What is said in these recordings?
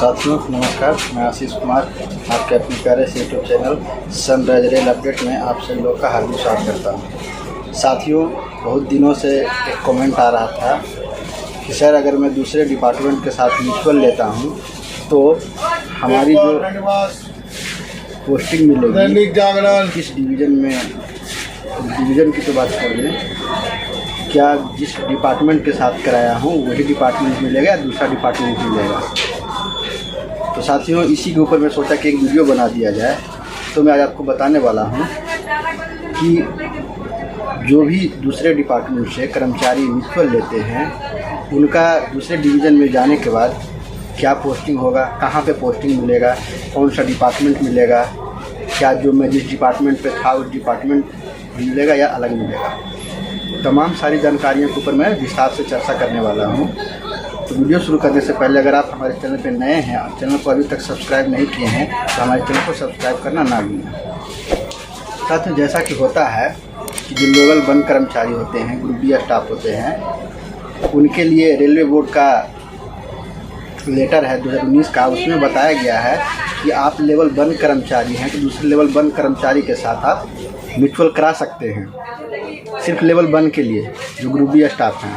साथियों नमस्कार, मैं आशीष कुमार आपके अपने प्यारे से YouTube channel sunrise rail update में आप सभी लोग का हार्दिक स्वागत करता हूं। साथियों, बहुत दिनों से एक कमेंट आ रहा था कि सर अगर मैं दूसरे डिपार्टमेंट के साथ म्यूचुअल लेता हूं तो हमारी जो पोस्टिंग मिलेगी किस डिवीज़न में, डिवीज़न की तो बात छोड़ दें, क्या जिस डिपार्टमेंट के साथ कराया हूँ वही डिपार्टमेंट मिलेगा या दूसरा डिपार्टमेंट मिलेगा। तो साथियों, इसी के ऊपर मैं सोचा कि एक वीडियो बना दिया जाए। तो मैं आज आपको बताने वाला हूँ कि जो भी दूसरे डिपार्टमेंट से कर्मचारी म्यूचुअल लेते हैं उनका दूसरे डिवीज़न में जाने के बाद क्या पोस्टिंग होगा, कहाँ पे पोस्टिंग मिलेगा, कौन सा डिपार्टमेंट मिलेगा, क्या जो मैं जिस डिपार्टमेंट पे था उस डिपार्टमेंट मिलेगा या अलग मिलेगा। तमाम सारी जानकारियों के ऊपर मैं विस्तार से चर्चा करने वाला हूं। तो वीडियो शुरू करने से पहले अगर आप हमारे चैनल पर नए हैं और चैनल को अभी तक सब्सक्राइब नहीं किए हैं तो हमारे चैनल को सब्सक्राइब करना ना भूलें। साथियों, जैसा कि होता है कि जो लेवल 1 कर्मचारी होते हैं, ग्रुप बी स्टाफ होते हैं, उनके लिए रेलवे बोर्ड का लेटर है 2019 का, उसमें बताया गया है कि आप लेवल 1 कर्मचारी हैं तो दूसरे लेवल 1 कर्मचारी के साथ आप म्यूचुअल करा सकते हैं, सिर्फ लेवल 1 के लिए जो ग्रुप बी स्टाफ हैं।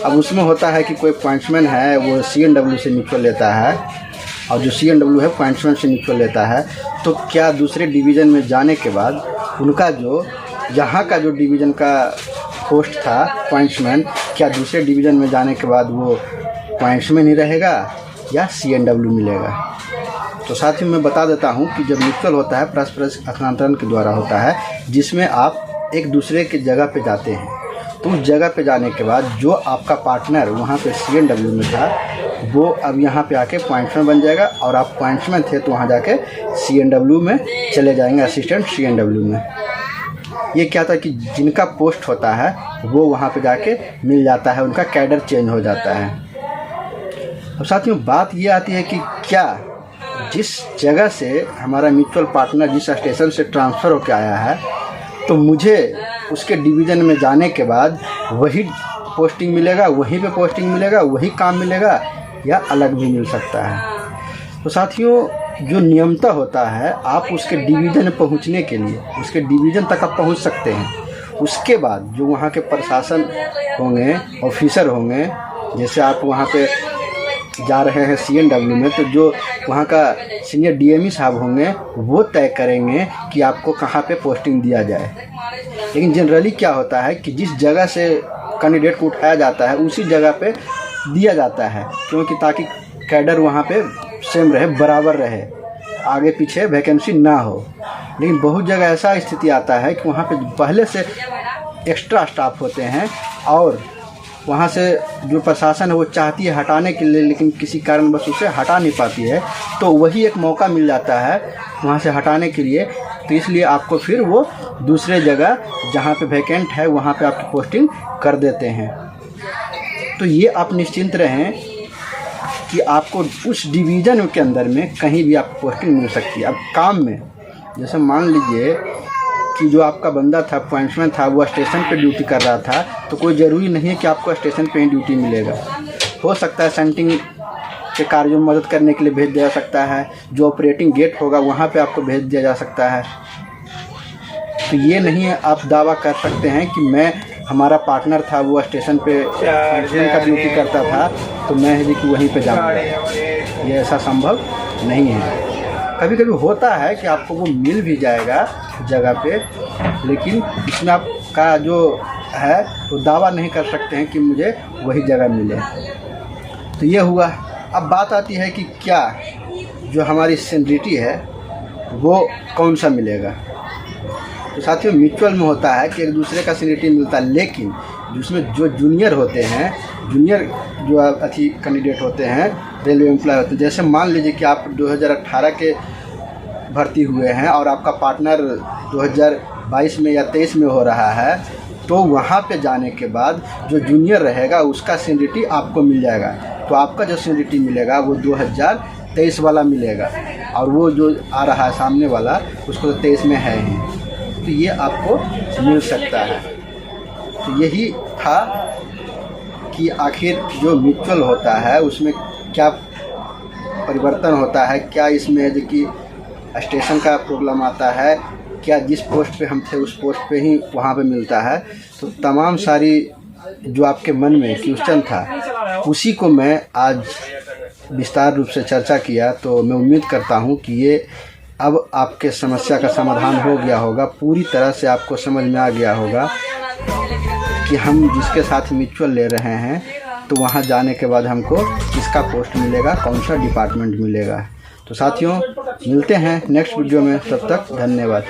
अब उसमें होता है कि कोई पॉइंट्समैन है वो CNW से म्यूचुअल लेता है और जो CNW है पॉइंट्समैन से म्यूचुअल लेता है, तो क्या दूसरे डिवीज़न में जाने के बाद उनका जो यहाँ का जो डिवीज़न का पोस्ट था पॉइंट्समैन, क्या दूसरे डिवीज़न में जाने के बाद वो पॉइंट्समैन ही रहेगा या CNW मिलेगा। तो साथियों, मैं बता देता हूँ कि जब म्यूचुअल होता है परस्पर हस्तांतरण के द्वारा होता है, जिसमें आप एक दूसरे की जगह पे जाते हैं। तो उस जगह पे जाने के बाद जो आपका पार्टनर वहाँ पे CNW में था वो अब यहाँ पे आके पॉइंट्समैन बन जाएगा और आप पॉइंट्समैन थे तो वहाँ जाके CNW में चले जाएंगे, असिस्टेंट CNW में। ये क्या था कि जिनका पोस्ट होता है वो वहाँ पे जाके मिल जाता है, उनका कैडर चेंज हो जाता है। अब साथियों, बात ये आती है कि क्या जिस जगह से हमारा म्यूचुअल पार्टनर जिस स्टेशन से ट्रांसफ़र होकर आया है तो मुझे उसके डिवीज़न में जाने के बाद वही पोस्टिंग मिलेगा, वहीं पे पोस्टिंग मिलेगा, वही काम मिलेगा या अलग भी मिल सकता है। तो साथियों, जो नियमता होता है, आप उसके डिवीज़न पहुंचने के लिए उसके डिवीज़न तक आप पहुंच सकते हैं। उसके बाद जो वहाँ के प्रशासन होंगे, ऑफिसर होंगे, जैसे आप वहाँ पे जा रहे हैं CNW में तो जो वहाँ का सीनियर DME साहब होंगे वो तय करेंगे कि आपको कहाँ पे पोस्टिंग दिया जाए। लेकिन जनरली क्या होता है कि जिस जगह से कैंडिडेट को उठाया जाता है उसी जगह पे दिया जाता है, क्योंकि ताकि कैडर वहाँ पे सेम रहे, बराबर रहे, आगे पीछे वैकेंसी ना हो। लेकिन बहुत जगह ऐसा स्थिति आता है कि वहाँ पे पहले से एक्स्ट्रा स्टाफ होते हैं और वहाँ से जो प्रशासन है वो चाहती है हटाने के लिए, लेकिन किसी कारणवश उसे हटा नहीं पाती है, तो वही एक मौका मिल जाता है वहाँ से हटाने के लिए। तो इसलिए आपको फिर वो दूसरे जगह जहाँ पे वैकेंट है वहाँ पे आपकी पोस्टिंग कर देते हैं। तो ये आप निश्चिंत रहें कि आपको उस डिवीज़न के अंदर में कहीं भी आपको पोस्टिंग मिल सकती है। अब काम में जैसे मान लीजिए कि जो आपका बंदा था, पॉइंट्समैन था, वो स्टेशन पे ड्यूटी कर रहा था, तो कोई ज़रूरी नहीं है कि आपको स्टेशन पे ही ड्यूटी मिलेगा। हो सकता है सेंटिंग के कार्यों में मदद करने के लिए भेज दिया जा सकता है, जो ऑपरेटिंग गेट होगा वहाँ पे आपको भेज दिया जा सकता है। तो ये नहीं है आप दावा कर सकते हैं कि मैं, हमारा पार्टनर था वो स्टेशन पे का ड्यूटी करता था तो मैं ही कि वहीं पे जाऊँगा, ये ऐसा संभव नहीं है। कभी कभी होता है कि आपको वो मिल भी जाएगा जगह पे, लेकिन इसमें आपका जो है वो दावा नहीं कर सकते हैं कि मुझे वही जगह मिले। तो ये हुआ। अब बात आती है कि क्या जो हमारी सीनियरिटी है वो कौन सा मिलेगा। तो साथियों, म्यूचुअल में होता है कि एक दूसरे का सीनियरिटी मिलता है, लेकिन जिसमें जो जूनियर होते हैं, जूनियर जो अच्छी कैंडिडेट होते हैं, रेलवे एम्प्लॉय होते हैं, जैसे मान लीजिए कि आप 2018 के भर्ती हुए हैं और आपका पार्टनर 2022 में या 23 में हो रहा है, तो वहाँ पे जाने के बाद जो जूनियर रहेगा उसका सीनियरिटी आपको मिल जाएगा। तो आपका जो सीनियरिटी मिलेगा वो 2023 वाला मिलेगा और वो जो आ रहा है सामने वाला उसको तो 23 में है ही, तो ये आपको मिल सकता है। तो यही था कि आखिर जो म्यूचुअल होता है उसमें क्या परिवर्तन होता है, क्या इसमें यदि कि स्टेशन का प्रॉब्लम आता है, क्या जिस पोस्ट पे हम थे उस पोस्ट पे ही वहाँ पे मिलता है। तो तमाम सारी जो आपके मन में क्वेश्चन था उसी को मैं आज विस्तार रूप से चर्चा किया। तो मैं उम्मीद करता हूँ कि ये अब आपके समस्या का समाधान हो गया होगा, पूरी तरह से आपको समझ में आ गया होगा कि हम जिसके साथ म्यूचुअल ले रहे हैं तो वहाँ जाने के बाद हमको किसका पोस्ट मिलेगा, कौन सा डिपार्टमेंट मिलेगा। तो साथियों मिलते हैं नेक्स्ट वीडियो में, तब तक धन्यवाद।